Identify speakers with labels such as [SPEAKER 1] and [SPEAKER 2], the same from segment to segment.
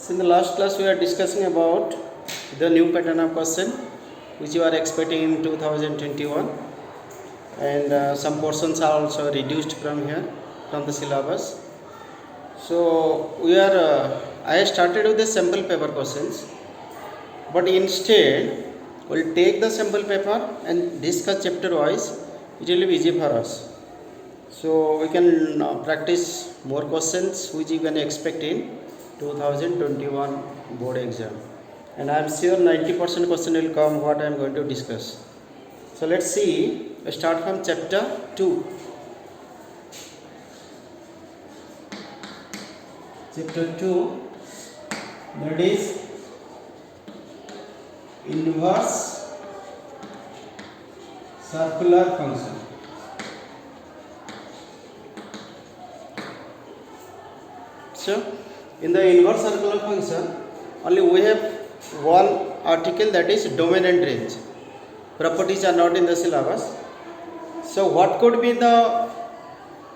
[SPEAKER 1] So in the last class we are discussing about the new pattern of question which you are expecting in 2021, and some portions are also reduced from here from the syllabus. So I started with the sample paper questions, but instead we'll take the sample paper and discuss chapter wise. It will be easy for us. So we can practice more questions which you can expect in 2021 board exam, and I am sure 90% question will come what I am going to discuss. So let's see, start from chapter 2. Chapter 2, that is inverse circular function. So in the inverse circular function only we have one article, that is domain and range. Properties are not in the syllabus. So what could be the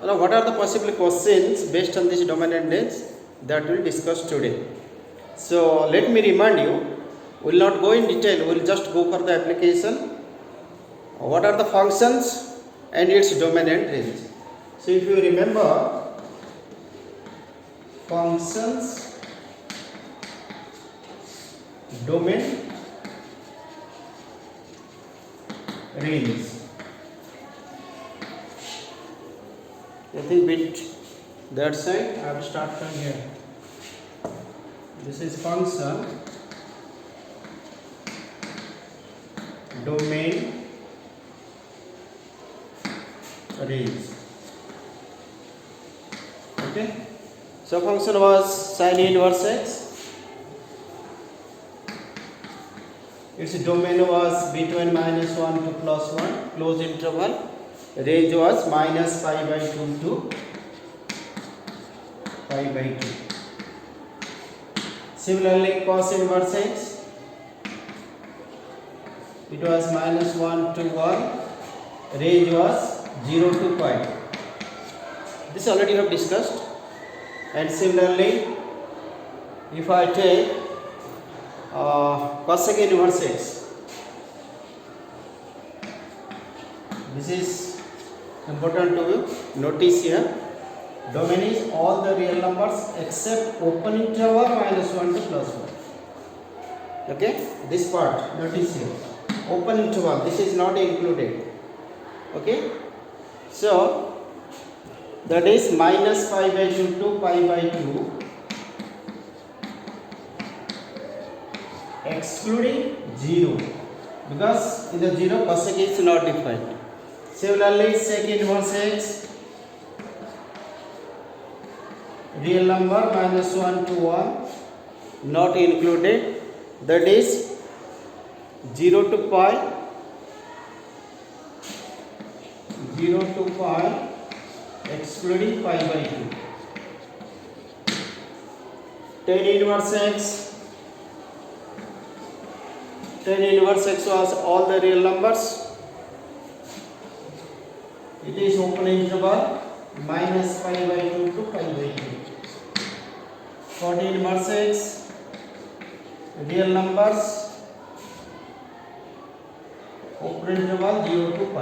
[SPEAKER 1] what are the possible questions based on this domain and range that we will discuss today. So let me remind you, we will not go in detail, we will just go for the application. What are the functions and its domain and range. So if you remember, functions, domain, range. I think bit that side. I will start from here. This is function, domain, range. Okay. So function was sin inverse x. Its domain was between -1 to +1, closed interval. Range was -π/2 to π/2. Similarly, cos inverse x, it was -1 to 1. Range was 0 to π. This already we have discussed. And similarly, if I take cosec inverse x, this is important to notice here. Domain is all the real numbers except open interval -1 to +1. Okay, this part notice here. Open interval, this is not included. Okay, so that is -π/2 to π/2, excluding 0, because in the 0 cosec is not defined. Similarly, sec inverse x, real number -1 to 1, not included, that is 0 to π, 0 to π, excluding π/2. Tan inverse x, tan inverse x was all the real numbers. It is open interval -π/2 to π/2. For tan inverse x, real numbers, open interval 0 to π.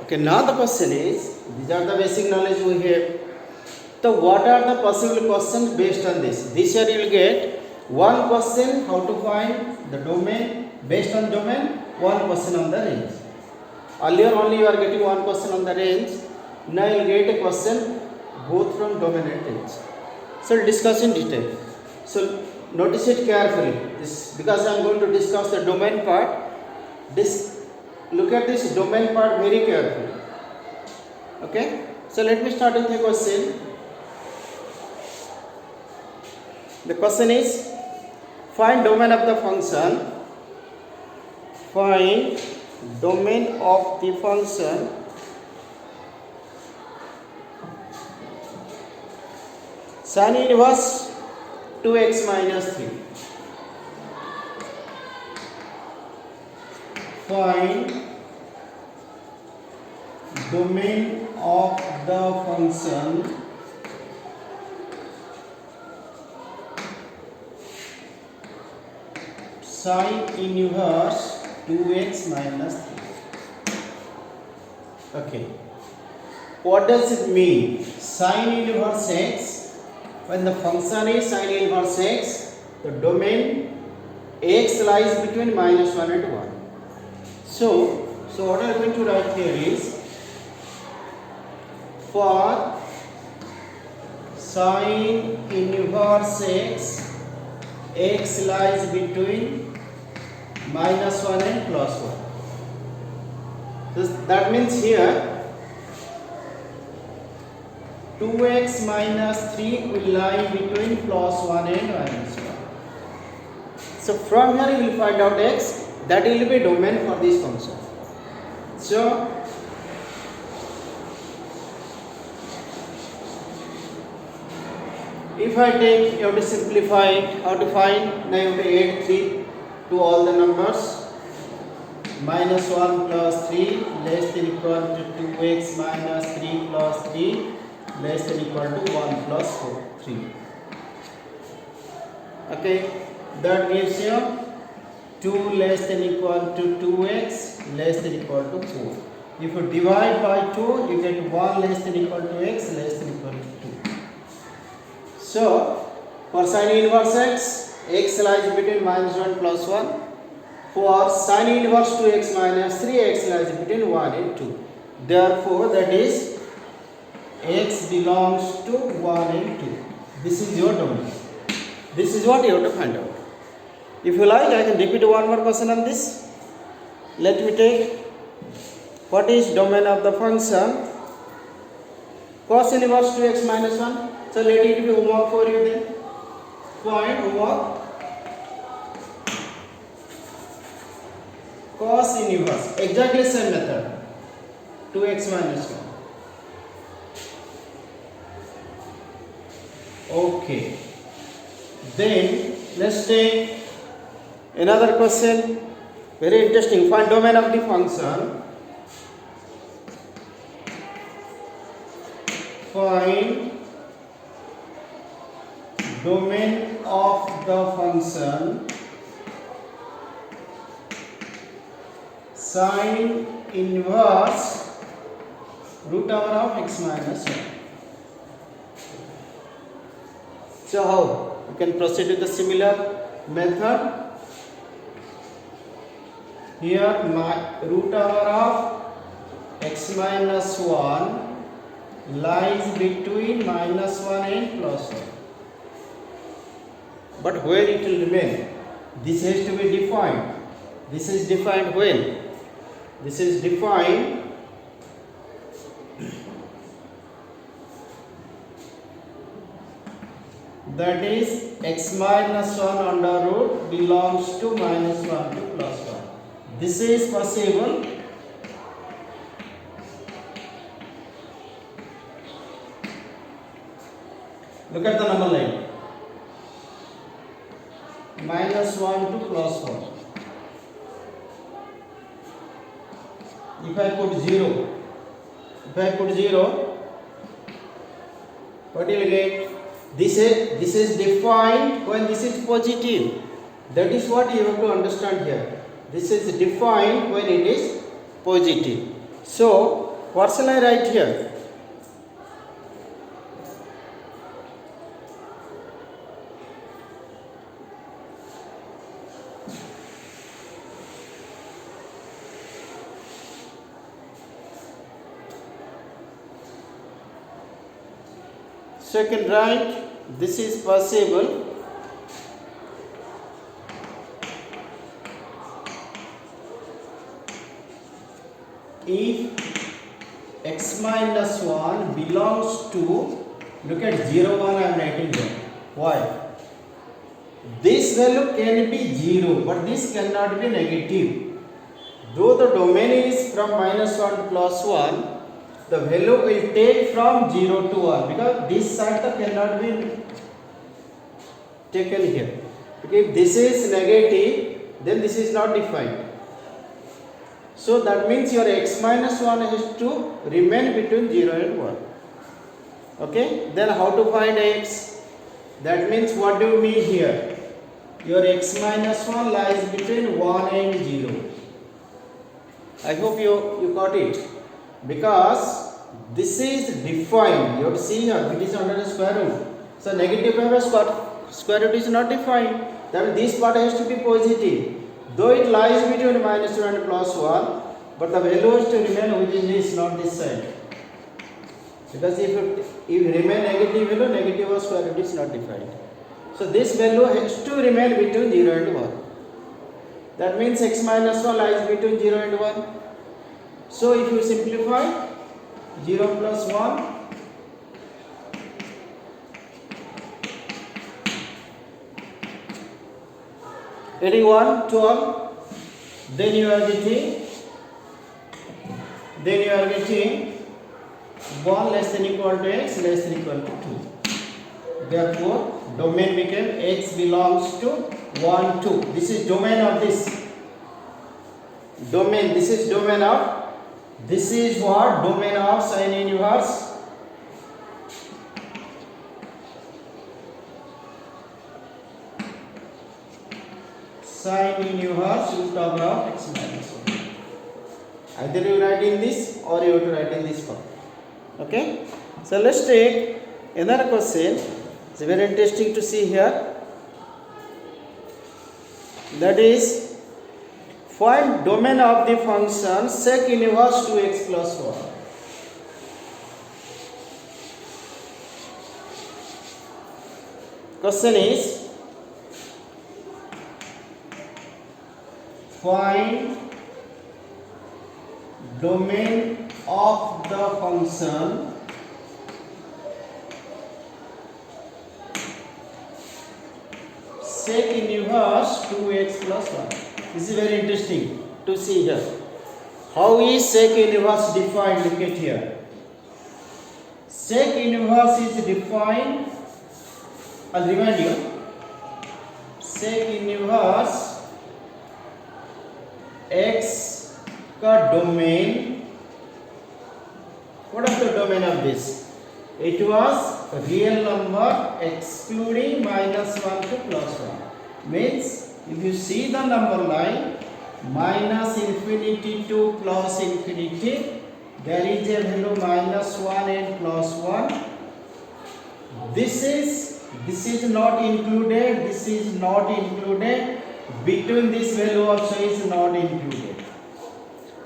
[SPEAKER 1] Okay, now the question is, these are the basic knowledge we have. So what are the possible questions based on this? This year you will get one question how to find the domain, based on domain, one question on the range. Earlier only you are getting one question on the range. Now you will get a question both from domain and range. So we'll discuss in detail. So notice it carefully. This, because I am going to discuss the domain part. Look at this domain part very carefully. Okay, so let me start with the question. The question is, find domain of the function. Find domain of the function sin inverse 2x minus 3. Find domain of the function sine inverse 2x minus 3. Okay. What does it mean? Sine inverse x, when the function is sine inverse x, the domain x lies between minus 1 and 1. So what I am going to write here is, for sine inverse x, x lies between minus 1 and plus 1. So that means here 2x minus 3 will lie between plus 1 and minus 1. So from here you will find out x, that will be domain for this function. So if I take, you have to simplify it. How to find? Now you have to add 3 to all the numbers. Minus 1 plus 3 less than equal to 2x minus 3 plus 3 less than equal to 1 plus 4, 3. Okay, that gives you 2 less than equal to 2x less than equal to 4. If you divide by 2, you get 1 less than equal to x less than equal to 2. So for sine inverse x, x lies between minus 1 plus 1. For sine inverse 2x minus 3, x lies between 1 and 2. Therefore that is x belongs to 1 and 2. This is your domain. This is what you have to find out. If you like, I can repeat one more question on this. Let me take, what is domain of the function cos inverse 2x minus 1. So let it be homework for you then. Point homework. Cos inverse, exactly same method, 2x minus 1. Okay, then let's take another question, very interesting. Find domain of the function. Find domain of the function sine inverse root over of x minus 1. So how? You can proceed with the similar method. Here my root over of x minus 1 lies between minus 1 and plus 1. But where it will remain? This has to be defined. This is defined when? This is defined that is x minus 1 under root belongs to minus 1 to plus 1. This is possible. Look at the number line. Minus 1 to plus 1. If I put 0, what will you get? This is defined when this is positive. That is what you have to understand here. This is defined when it is positive. So what shall I write here? So you can write, this is possible if x minus 1 belongs to, look at 0, 1 I am writing here. Why? This value can be 0, but this cannot be negative. Though the domain is from minus 1 to plus 1, the value will take from 0 to 1, because this side cannot be taken here. If this is negative, then this is not defined. So that means your x minus 1 has to remain between 0 and 1. Okay, then how to find x? That means, what do you mean here? your x minus 1 lies between 1 and 0. I hope you got it, because this is defined. You have to see here, it is under the square root. So negative power square root is not defined. That means this part has to be positive. Though it lies between minus 2 and plus 1, but the value is to remain within this, not this side. Because if you remain negative value, negative or square root is not defined. So this value has to remain between 0 and 1. That means x minus 1 lies between 0 and 1. So if you simplify, 0 plus 1, adding 1, 12, then you are getting 1 less than equal to x less than equal to 2. Therefore, domain became x belongs to 1, 2. This is domain of this. Domain, this is domain of, this is what? Domain of sine inverse root of x minus 1. Either you write in this or you have to write in this form. Okay? So let's take another question. It's very interesting to see here. That is, find domain of the function sec inverse 2x plus 1. Question is, find domain of the function sec inverse 2x plus 1. This is very interesting to see here. How is sec inverse defined? Look at here. Sec inverse is defined, I'll remind you, sec inverse x का domain. What is the domain of this? It was real number excluding minus 1 to plus 1. Means if you see the number line minus infinity to plus infinity, there is a value minus 1 and plus 1. This is not included. This is not included. Between this value also is not included.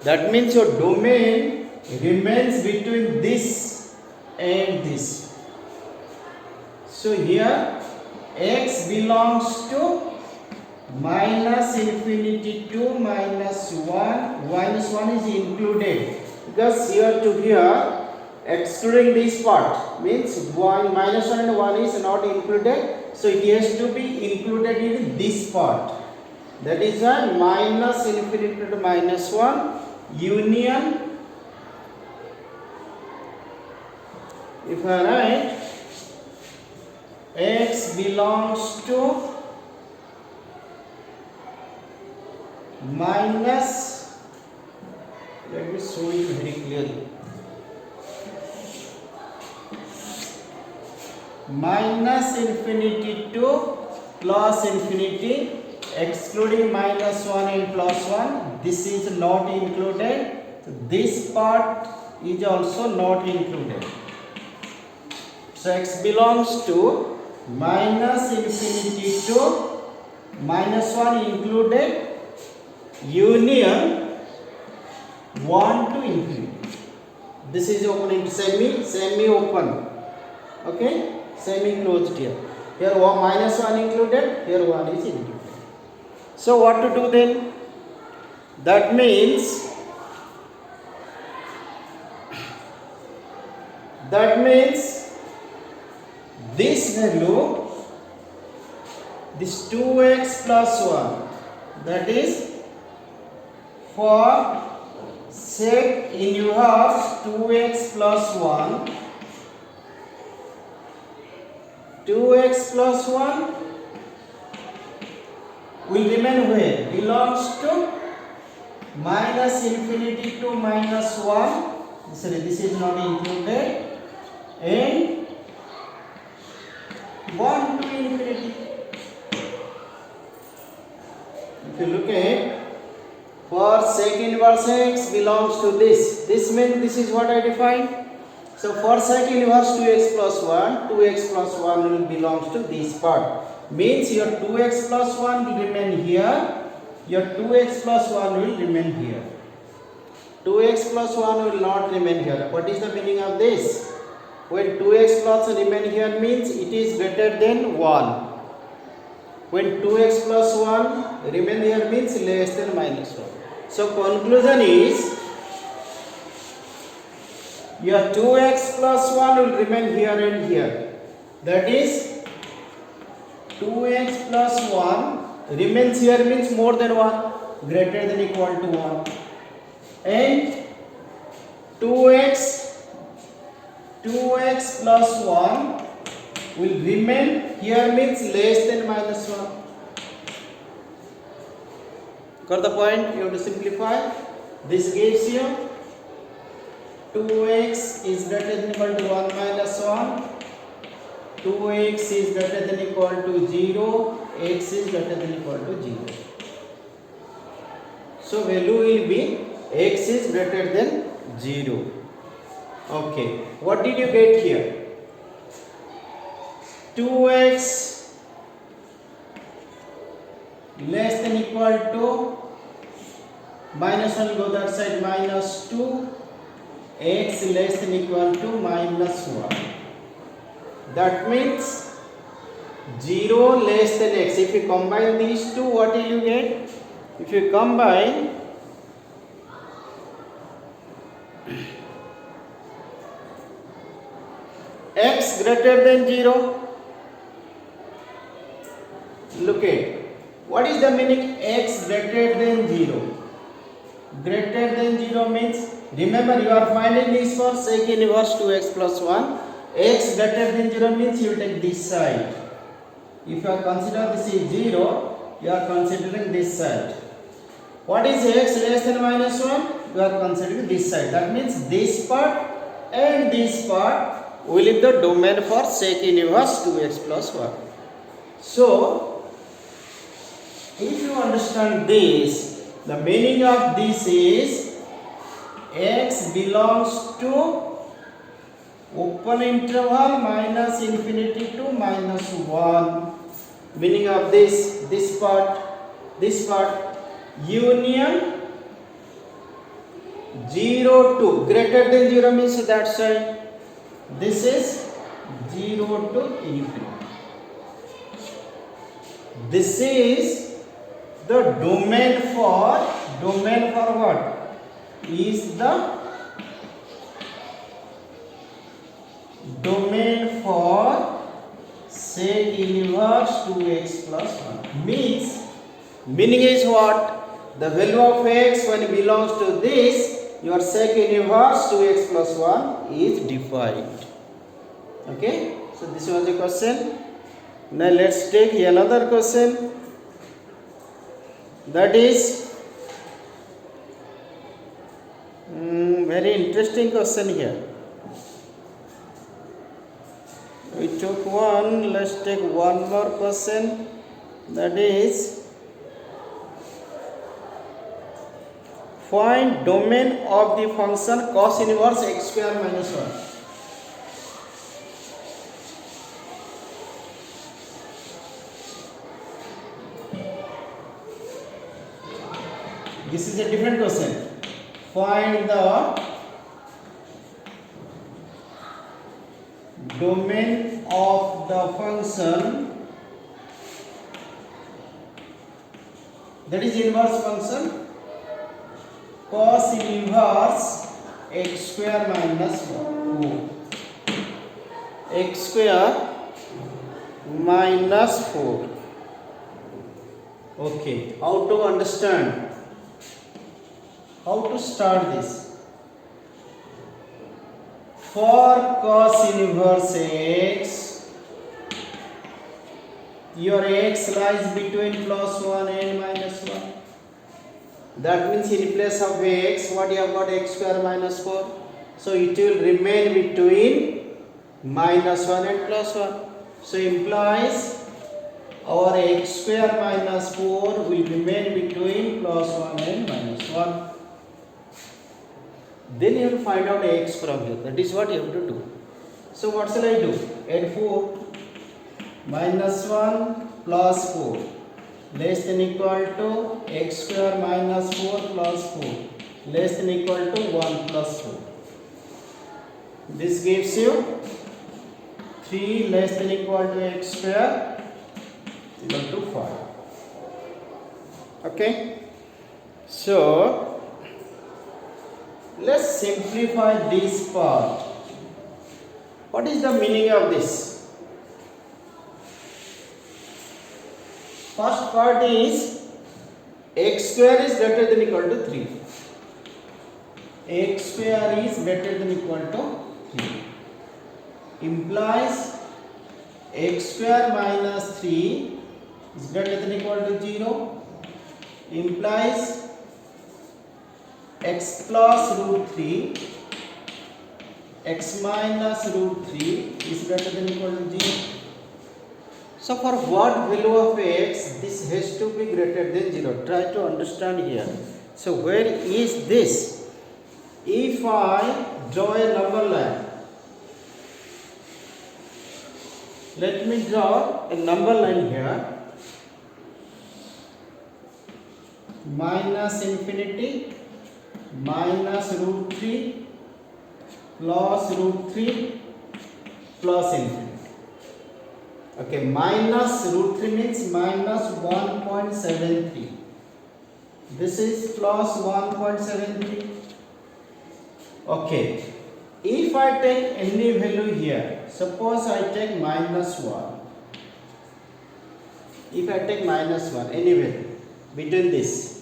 [SPEAKER 1] That means your domain remains between this and this. So here x belongs to minus infinity to minus 1. Minus 1 is included because here to here excluding this part means minus 1 and 1 is not included. So it has to be included in this part. That is why minus infinity to minus 1 union. If I write x belongs to minus, let me show you very clearly, minus infinity to plus infinity excluding minus 1 and plus 1, this is not included. This part is also not included. So x belongs to minus infinity to minus 1 included union 1 to infinity. This is open into semi open. Okay, semi closed here. Here minus 1 included, here 1 is included. So what to do then? That means this value, this 2x plus 1, that is for sec inverse 2x plus 1, 2x plus 1 will remain where? Belongs to minus infinity to minus 1. Sorry, this is not included. And 1 to infinity. you look at, for sec inverse x belongs to this. This means this is what I defined. So for sec inverse 2x plus 1, 2x plus 1 will belongs to this part. Means your 2x plus 1 will remain here. Your 2x plus 1 will remain here. 2x plus 1 will not remain here. What is the meaning of this? When 2x plus remain here means it is greater than 1. When 2x plus 1 remain here means less than minus 1. So conclusion is your 2x plus 1 will remain here and here. That is 2x plus 1 remains here means more than 1, greater than equal to 1. And 2x plus 1 will remain here means less than minus 1. Got the point? You have to simplify. This gives you 2x is greater than equal to 1 minus 1. 2x is greater than equal to 0. X is greater than equal to 0. So value will be x is greater than 0. Okay. What did you get here? 2x less than equal to minus 1 go that side minus 2, x less than equal to minus 1. That means 0 less than x. If you combine these two, what will you get? If you combine x greater than 0, look at what is the meaning x greater than 0. Greater than 0 means, remember you are finding this for sec inverse 2x plus 1. X greater than 0 means you take this side. If you are considering this is 0, you are considering this side. What is x less than minus 1? You are considering this side. That means this part and this part will be the domain for sec inverse 2x plus 1. So, if you understand this, the meaning of this is x belongs to open interval minus infinity to minus 1. Meaning of this part, union 0 to greater than 0 means that side. This is 0 to infinity. This is the domain for what? Is the domain for sec inverse 2x plus 1. Meaning is what? The value of x when it belongs to this, your sec inverse 2x plus 1 is defined. Okay, so this was the question. Now let's take another question. That is very interesting question here. We took one, let's take one more question. That is, find domain of the function cos inverse x square minus 1. This is a different question. Find the domain of the function, that is inverse function cos inverse x square minus 1. X square minus 4. Okay, how to understand? How to start this? For cos inverse x, your x lies between plus 1 and minus 1. That means in place of x, what you have got? X square minus 4. So it will remain between minus 1 and plus 1. So implies our x square minus 4 will remain between plus 1 and minus 1. Then you will find out x from here. That is what you have to do. So what shall I do? Add 4 minus 1 plus 4 less than equal to x square minus 4 plus 4 less than equal to 1 plus 4. This gives you 3 less than equal to x square equal to 5. Okay, so let's simplify this part. What is the meaning of this? First part is x square is greater than equal to 3. X square is greater than equal to 3 implies x square minus 3 is greater than equal to 0 implies x plus root 3 x minus root 3 is greater than equal to 0. So for what value of x this has to be greater than 0? Try to understand here. So where is this? If I draw a number line, let me draw a number line here. Minus infinity minus root 3 plus root 3 plus infinity. Okay, minus root 3 means minus 1.73. This is plus 1.73. Okay, if I take any value here, suppose I take minus 1. If I take minus 1, any value between this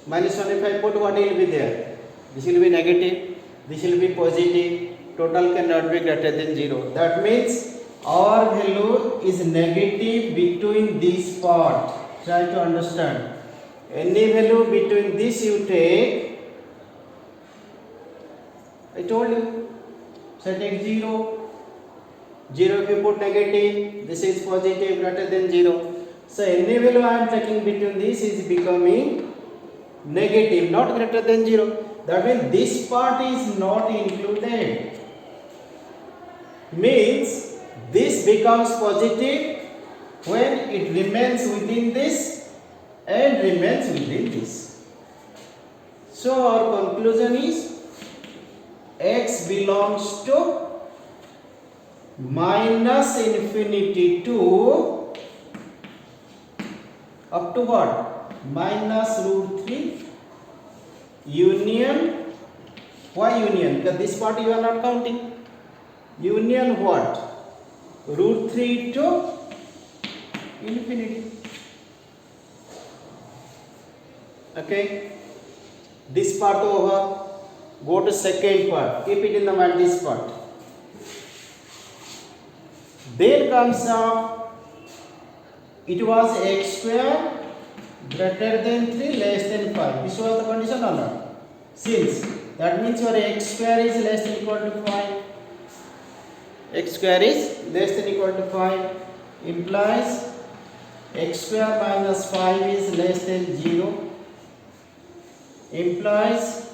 [SPEAKER 1] minus 1, if I put, what will be there? This will be negative, this will be positive, total cannot be greater than 0. That means our value is negative between this part. Try to understand. Any value between this you take, I told you. So take 0. 0 if you put negative, this is positive, greater than 0. So any value I am taking between this is becoming negative, not greater than 0. That means this part is not included. Means this becomes positive when it remains within this and remains within this. So our conclusion is x belongs to minus infinity to up to what? Minus root 3 union. Why union? Because this part you are not counting. Union what? Root 3 to infinity. Okay, this part over. Go to second part. Keep it in the mind, this part. Then comes up, it was x square greater than 3 less than 5. This was the condition or not? Since that means your x square is less than equal to 5. X square is less than equal to 5 implies x square minus 5 is less than 0 implies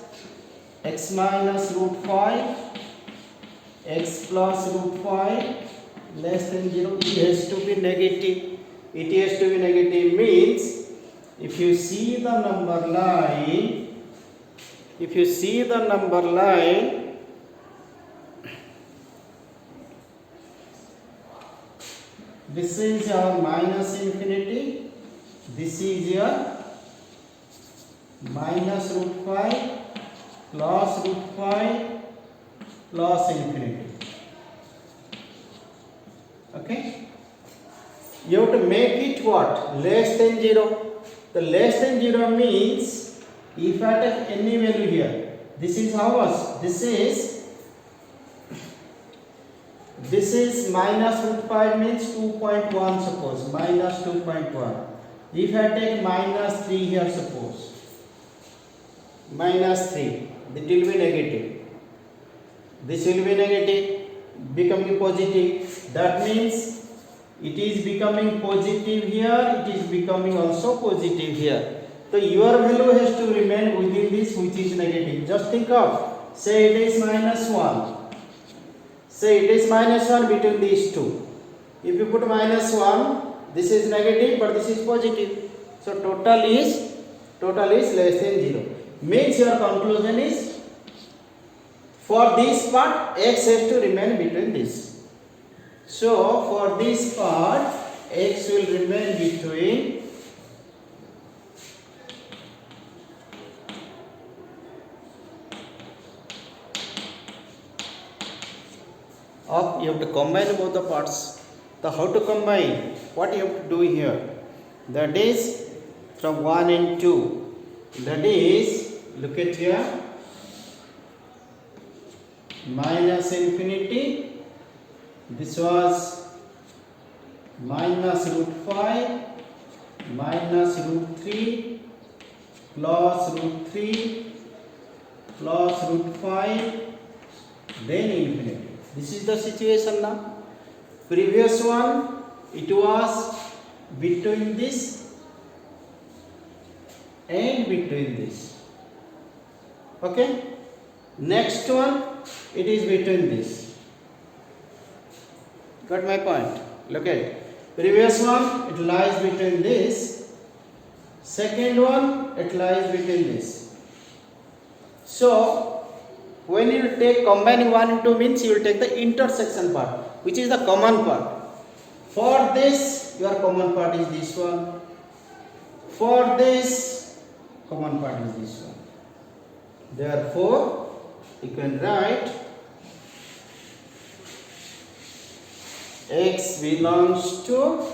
[SPEAKER 1] x minus root 5 x plus root 5 less than 0. It has to be negative. It has to be negative means if you see the number line, this is your minus infinity, this is your minus root 5 plus root 5 plus infinity. Okay, you have to make it what? Less than 0. The less than 0 means if I take any value here, this is how much? This is minus root 5 means 2.1, suppose minus 2.1. If I take minus 3 here, suppose minus 3, it will be negative. This will be negative, becoming positive. That means it is becoming positive here, it is becoming also positive here. So your value has to remain within this which is negative. Just think of, say it is minus 1. Say it is minus 1 between these two. If you put minus 1, this is negative but this is positive. So total is less than 0. Means your conclusion is, for this part x has to remain between this. So for this part x will remain between of, you have to combine both the parts. So how to combine? What you have to do here? That is from 1 and 2. That is, look at here, minus infinity. This was minus root 5 minus root 3 plus root 3 plus root 5, then infinity. This is the situation now. Previous one, it was between this and between this. Okay. Next one, it is between this. Got my point? Look at it. Previous one, it lies between this. Second one, it lies between this. So when you take combining 1 and 2 means you will take the intersection part, which is the common part. For this, your common part is this one. For this, common part is this one. Therefore, you can write x belongs to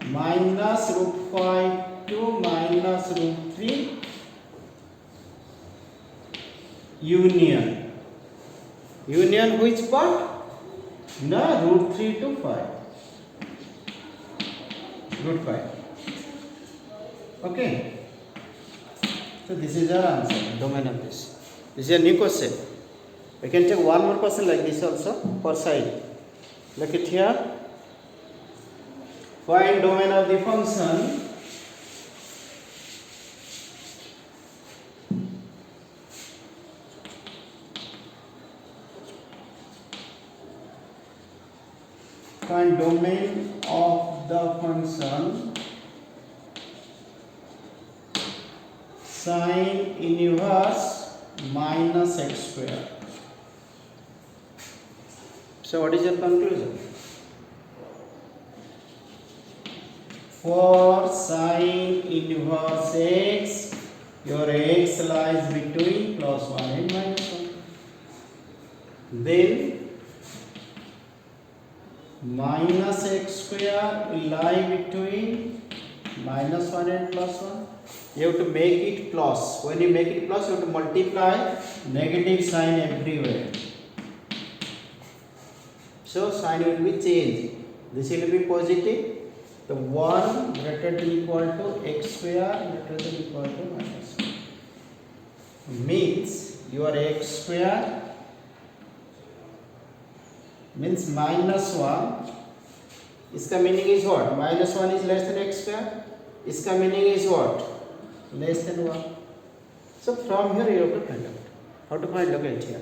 [SPEAKER 1] minus root 5 to minus root 3 union. Union which part? No, root 3 to 5. Root 5. Okay. So this is our answer, domain of this. This is a new question. We can take one more question like this also per side. Look it here. Find domain of the function find domain of the function sine inverse minus x square. So what is your conclusion? For sine inverse x, your x lies between plus 1 and minus 1. Then minus x square will lie between minus 1 and plus 1. You have to make it plus. When you make it plus, you have to multiply negative sign everywhere. So sign will be changed. This will be positive. The 1 greater than equal to x square greater than equal to minus 1. Means your x square means minus 1. इसका meaning is what? Minus 1 is less than x square. इसका meaning is what? Less than 1. So from here you have to find out. How to find? Look at here.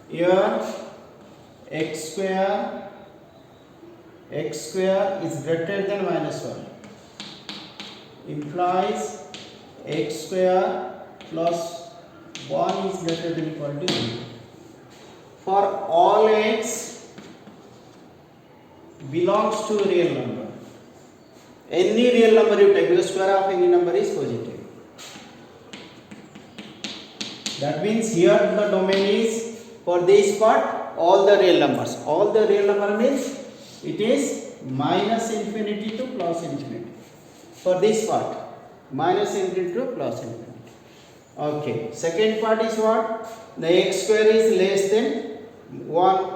[SPEAKER 1] Here x square is greater than minus 1 implies x square plus 1 is greater than equal to 0. For all x belongs to a real number. Any real number you take, the square of any number is positive. That means here the domain is, for this part, all the real numbers. All the real number means it is minus infinity to plus infinity. For this part, minus infinity to plus infinity. Okay. Second part is what? The x square is less than 1.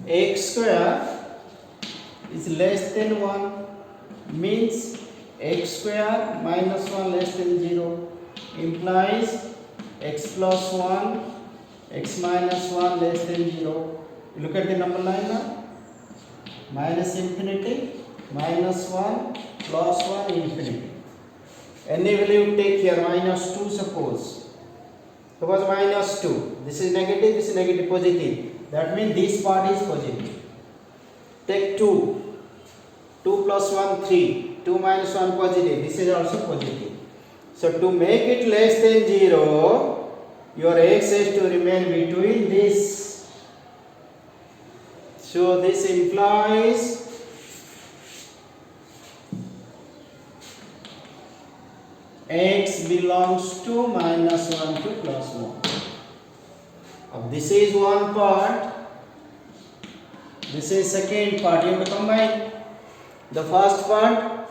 [SPEAKER 1] X square is less than 1 means x square minus 1 less than 0. implies x plus 1, x minus 1 less than 0. You look at the number line now. Minus infinity, minus 1, plus 1, infinity. Any value you take here, minus 2 suppose. Suppose minus 2. This is negative, this is negative, positive. That means this part is positive. Take 2. 2 plus 1, 3. 2 minus 1, positive. This is also positive. So to make it less than 0, your x has to remain between this. So this implies x belongs to minus 1 to plus 1. This is one part. This is second part. You have to combine. The first part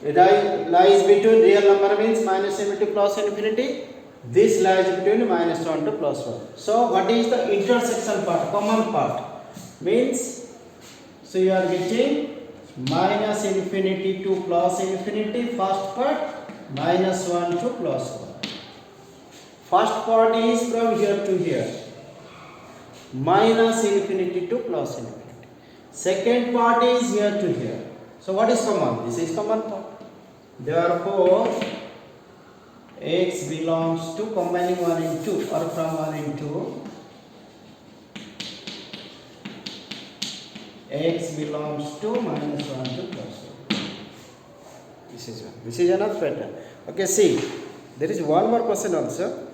[SPEAKER 1] lies between real number means minus infinity plus infinity. This lies between minus 1 to plus 1. So what is the intersection part? Common part means, so you are getting minus infinity to plus infinity. First part, minus 1 to plus 1. First part is from here to here, minus infinity to plus infinity. Second part is here to here. So what is common? This is common part. Therefore x belongs to, combining 1 into or from 1 into, x belongs to minus 1 to plus 1. This is enough pattern. Okay, see, there is one more question also.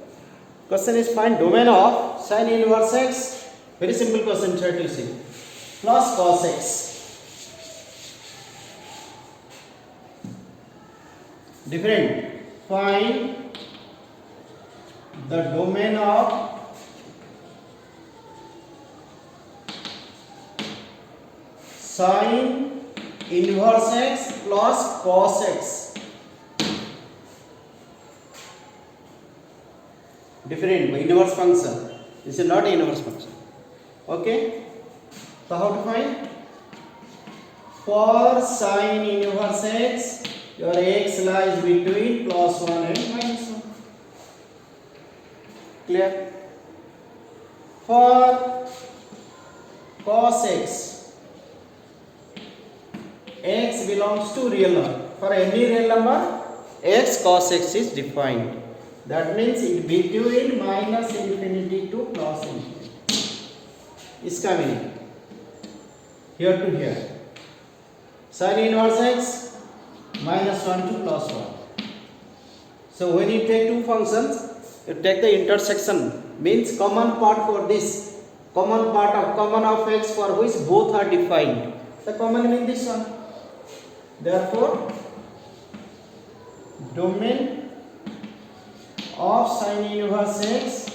[SPEAKER 1] Question is find domain of sin inverse x. Very simple question, try to see. Plus cos x. Different. Find the domain of sin inverse x plus cos x. Different inverse function. This is not inverse function. Okay. So how to find? For sin inverse x, your x lies between plus 1 and minus 1. Clear? For cos x, x belongs to real number. For any real number, x cos x is defined. That means it between minus infinity to plus infinity. Iska meaning here to here. Sin inverse x minus 1 to plus 1. So when you take two functions, you take the intersection, means common part for this, common of x for which both are defined. The common means this one. Therefore, domain of sin inverse x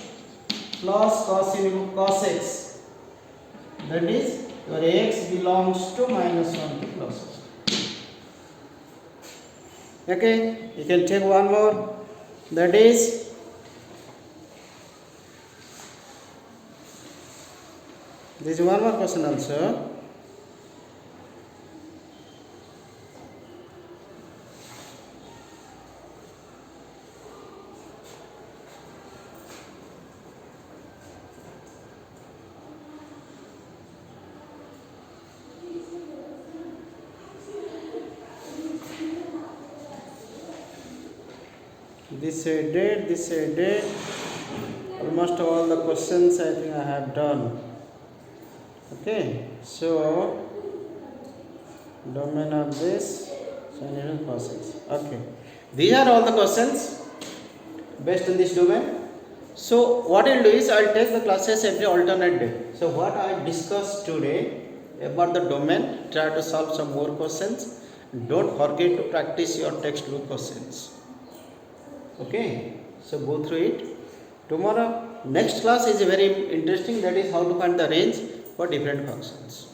[SPEAKER 1] plus cos x, that is your x belongs to minus 1 to plus 1. Okay, you can take one more, that is this is one more question also. This I did. Almost all the questions I think I have done. Okay, so domain of this sin inverse cos x. Okay, these are all the questions based on this domain. So what I'll do is I'll take the classes every alternate day. So what I discussed today about the domain, try to solve some more questions. Don't forget to practice your textbook questions. Okay, so go through it. Tomorrow next class is very interesting, that is how to find the range for different functions.